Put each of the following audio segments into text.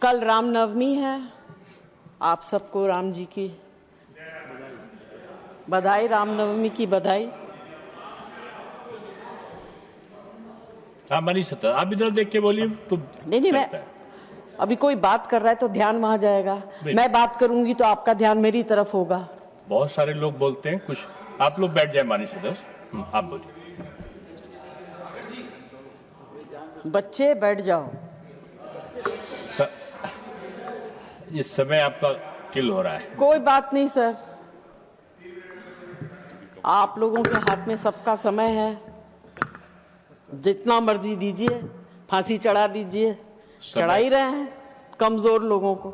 कल रामनवमी है। आप सबको राम जी की बधाई, रामनवमी की बधाई। हाँ मनीष सत्ता, आप इधर देख के बोलिए तो। नहीं, मैं अभी कोई बात कर रहा है तो ध्यान वहां जाएगा। मैं बात करूंगी तो आपका ध्यान मेरी तरफ होगा। बहुत सारे लोग बोलते हैं कुछ। आप लोग बैठ जाए मनीष सत्ता, आप बोलिए। बच्चे बैठ जाओ। इस समय आपका किल हो रहा है। कोई बात नहीं सर, आप लोगों के हाथ में सबका समय है। जितना मर्जी दीजिए, फांसी चढ़ा दीजिए, चढ़ा ही रहे हैं कमजोर लोगों को।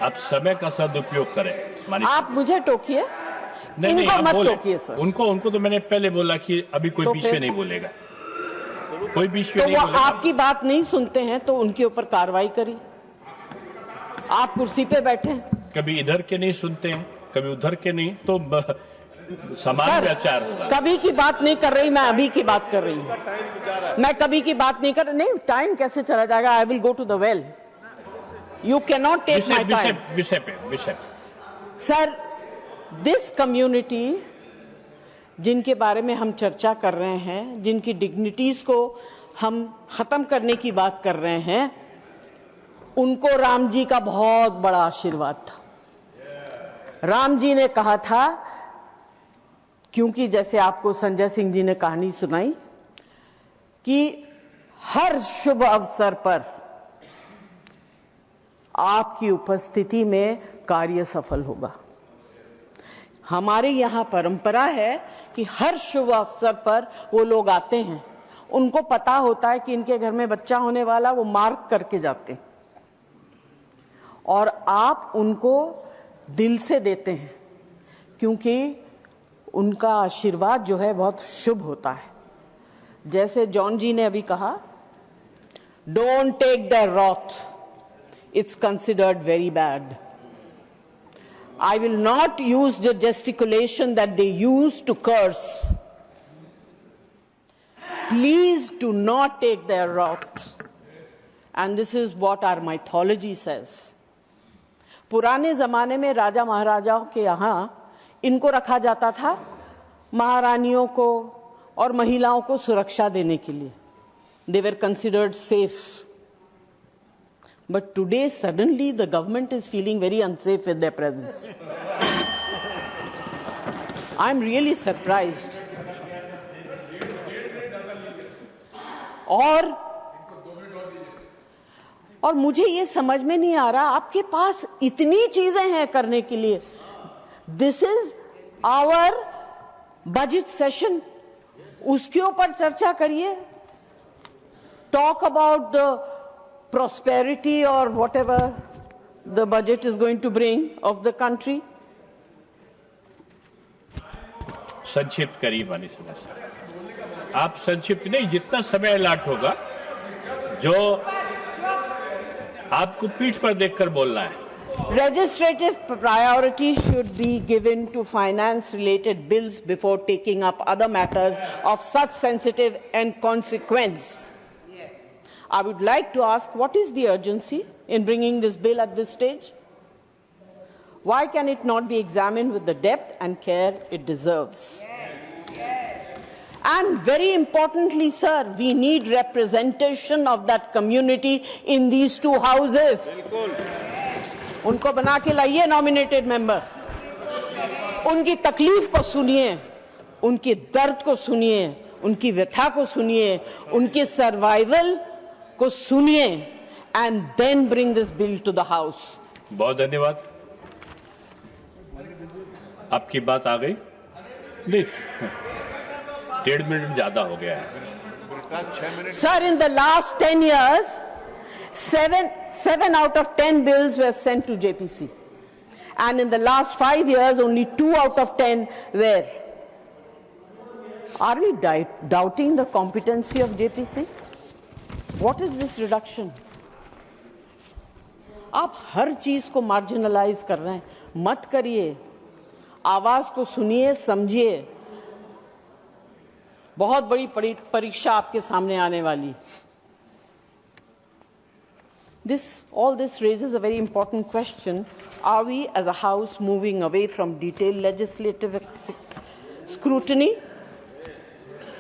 आप समय का सदुपयोग करें। आप मुझे टोकिए, इनको मत टोकिए सर। उनको तो मैंने पहले बोला कि अभी कोई बीच में नहीं बोलेगा, कोई बीच में तो नहीं बोलेगा। आपकी बात नहीं सुनते हैं तो उनके ऊपर कार्रवाई करिए। आप कुर्सी पे बैठे हैं, कभी इधर के नहीं सुनते हैं, कभी उधर के नहीं, तो समान विचार होगा। कभी की बात नहीं कर रही, मैं अभी की बात कर रही हूँ। मैं कभी की बात नहीं कर रही। नहीं, टाइम कैसे चला जाएगा? I will go to the well. You can not take my time. विषय पे सर, दिस कम्युनिटी जिनके बारे में हम चर्चा कर रहे हैं, जिनकी डिग्निटीज को हम खत्म करने की बात कर रहे हैं, उनको राम जी का बहुत बड़ा आशीर्वाद था। राम जी ने कहा था, क्योंकि जैसे आपको संजय सिंह जी ने कहानी सुनाई कि हर शुभ अवसर पर आपकी उपस्थिति में कार्य सफल होगा। हमारे यहां परंपरा है कि हर शुभ अवसर पर वो लोग आते हैं, उनको पता होता है कि इनके घर में बच्चा होने वाला, वो मार्क करके जाते हैं और आप उनको दिल से देते हैं, क्योंकि उनका आशीर्वाद जो है बहुत शुभ होता है। जैसे जॉन जी ने अभी कहा, don't take the wrath, it's considered very bad. I will not use the gesticulation that they use to curse. Please do not take their wrath. And this is what our mythology says. पुराने जमाने में राजा महाराजाओं के यहाँ इनको रखा जाता था, महारानियों को और महिलाओं को सुरक्षा देने के लिए। They were considered safe. But today, suddenly, the government is feeling very unsafe with their presence. I'm really surprised. और मुझे ये समझ में नहीं आ रहा, आपके पास इतनी चीजें हैं करने के लिए। This is our budget session. उसके ऊपर चर्चा करिए. Talk about the prosperity or whatever the budget is going to bring of the country. संक्षिप्त करिए मनीष सत्ता। आप संक्षिप्त नहीं, जितना समय अलाट होगा, जो आपको पीठ पर देखकर बोलना है। Legislative priority should be given to finance-related bills before taking up other matters of such sensitive and consequence. I would like to ask, what is the urgency in bringing this bill at this stage? Why can it not be examined with the depth and care it deserves? And very importantly, sir, we need representation of that community in these two houses. उनको बना के लाइए nominated member. उनकी तकलीफ को सुनिए, उनके दर्द को सुनिए, उनकी व्यथा को सुनिए, उनके सर्वाइवल को सुनिए, and then bring this bill to the house. बहुत धन्यवाद। आपकी बात आ गई। नहीं, 1.5 मिनट ज्यादा हो गया है। Sir, in the last 10 years, 7 out of 10 bills were sent to JPC. And in the last 5 years, only 2 out of 10 were. Are we doubting the competency of JPC? What is this reduction? आप हर चीज को marginalise कर रहे हैं, मत करिए। आवाज को सुनिए, समझिए। बहुत बड़ी परीक्षा आपके सामने आने वाली। All this raises a very important question. Are we as a House moving away from detailed legislative scrutiny?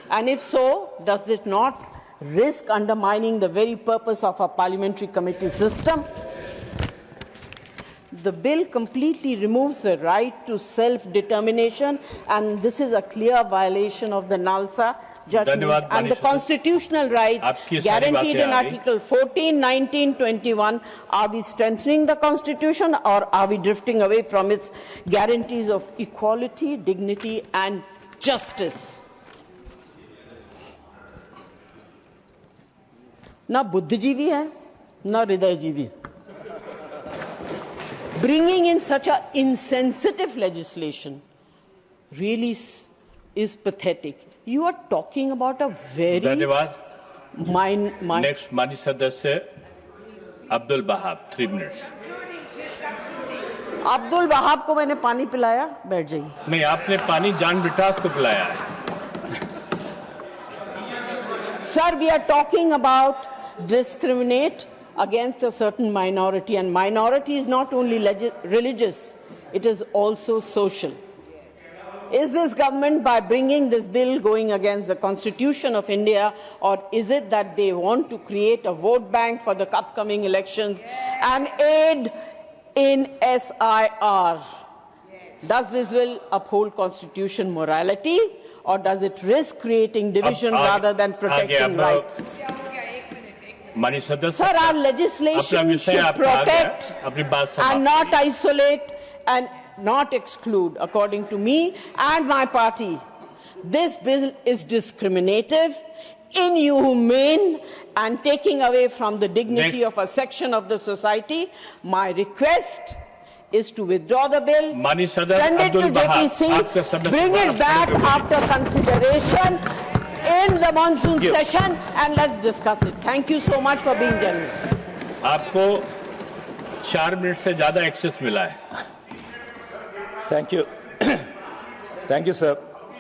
And if so, does it not risk undermining the very purpose of our parliamentary committee system? The bill completely removes the right to self-determination, and this is a clear violation of the NALSA judgment and the constitutional rights guaranteed in Article 14, 19, 21. Are we strengthening the Constitution, or are we drifting away from its guarantees of equality, dignity, and justice? ना बुद्धिजीवी है, ना हृदयजीवी. Bringing in such an insensitive legislation really is pathetic. You are talking about a very Next, Mani Sadasya Abdul Wahab, 3 minutes. Abdul Wahab को मैंने पानी पिलाया, बैठ जाइए. नहीं, आपने पानी जान ब्रिटास को पिलाया है. Sir, we are talking about discriminate against a certain minority, and minority is not only religious, it is also social. Is this government, by bringing this bill, going against the Constitution of India, or is it that they want to create a vote bank for the upcoming elections and aid in SIR? Does this bill uphold constitution morality, or does it risk creating division rather than protecting rights? Sir, our legislation should protect and not isolate and not exclude. According to me and my party, this bill is discriminative, inhumane, and taking away from the dignity of a section of the society. My request is to withdraw the bill, send it to JPC, bring it back after consideration in the monsoon session, and let's discuss it. Thank you so much for being generous. आपको 4 minute से ज्यादा access मिला है. Thank you. Thank you, sir.